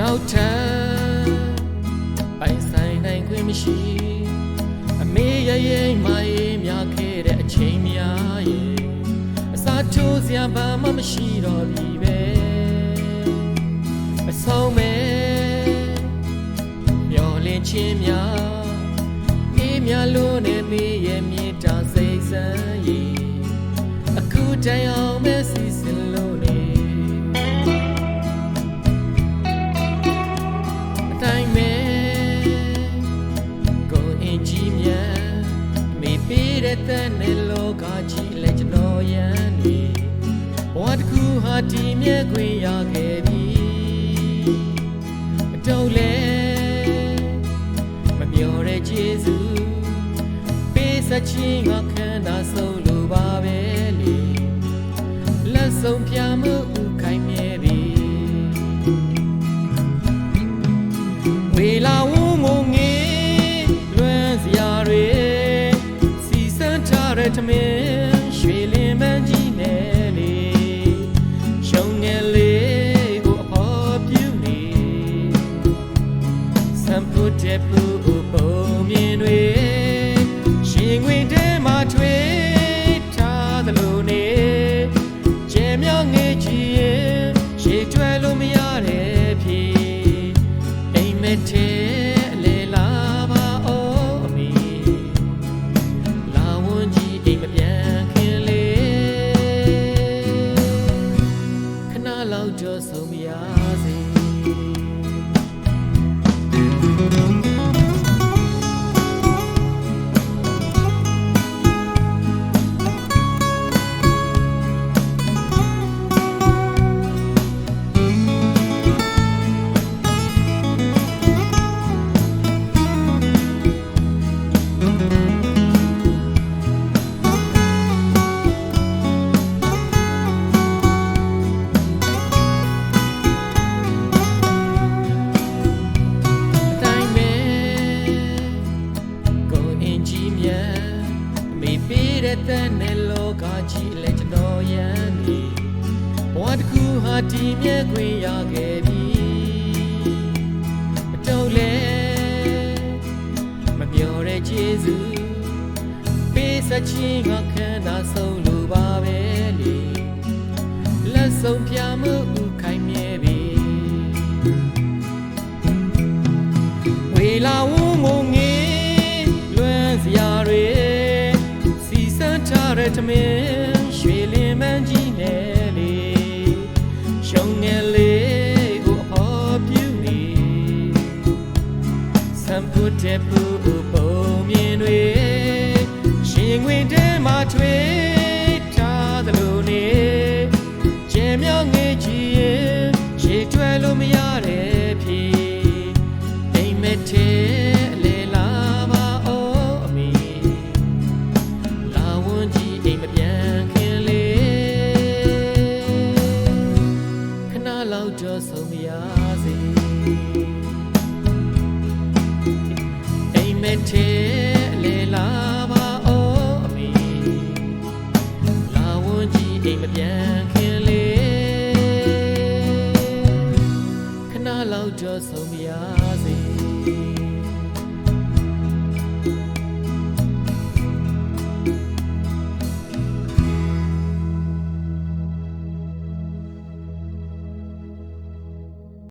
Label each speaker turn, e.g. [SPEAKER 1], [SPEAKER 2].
[SPEAKER 1] နောက်ထပ်ပိုင်ဆိုင်နိုင်ခွင့်မရှိအမေရိမ်မရေးများခဲ့တဲ့အချိန်များရဲ့အစာထိုးစရာဘာမှမရှိတော့ပြီပဲအဆုံးမဲ့မျောလင်းခြင်းများအေးများလို့နေမေးရဲ့မြေတာစိတ်ဆန်းရဲ့အခုတိုင်အောင်မဲ့စီစဉ်လို့နေအတိုင်းမဲ့ကိုအင်ကြီးများမေးပေးတဲ့တဲ့လောကကြီးလဲကျွန်တော်ရန်နေဘဝတစ်ခုဟာဒီမြဲခွင့်ရခဲ့ပြီအတော့လဲမပြောတဲ့ကျေးဇူးပေးစချင်းငါခံတာဆုံးလို့ပါပဲလေလက်ဆုံးပြမှုခိုင်မြဲပြီဝေလာဝုံငုံငေးလွမ်းစရာတွေစီစမ်းထားတဲ့ထမင်းရွှေလင်းမန်းကြီးနဲ့လေရှုံငယ်လေးကိုအဖော်ပြူနေစံဖုတ်တဲ့ပူပုံမြင်တွေရှင်ဝင်တဲမှာထွေးထားသလိုနေကျဲမြောင်းငေးချီရဲ့ရှေ့ကျွဲလို့မရတဲ့ဖြစ်အိမ်မက်ထဲလေလာပါအောင်အမီလာဝန်ကြီးအိမ်မပြန်ခင်လေခဏလောက်ကြောဆုံးမရစေတဲ့နဲ့လောကကြီးလဲကျွန်တော်ရန်နေဘဝတစ်ခုဟာဒီမြဲခွင့်ရခဲ့ပြီအတော့လဲမပြောတဲ့ကျေးဇူးပေးစချင်းငါခံတာဆုံးလို့ပါပဲလေလက်ဆုံးပြမှုခိုင်မြဲပြီဝေလာဝုံငုံငေးလွမ်းစရာတွေထားတဲ့ထမင်းရွှေလင်းမန်းကြီးနဲ့လေရှုံငယ်လေးကိုအဖော်ပြူနေစံဖုတ်တဲ့ပူပုံမြင်တွေရှင်ဝင်တဲမှာထွေးထားသလိုနေကျဲမြောင်းငေးချီရဲ့ရှေ့ကျွဲလို့မရတဲ့ဖြစ်အိမ်မက်ထဲလေလာပါအောင်အမီလာဝန်ကြီးအိမ်မပြန်ခင်လေခဏလောက်ကြောဆုံးမရစေအိမ်မက်ထဲလေလာပါအောင်အမီလာဝန်ကြီးအိမ်မပြန်ခင်လေခဏလောက်ကြောဆုံးမရစေ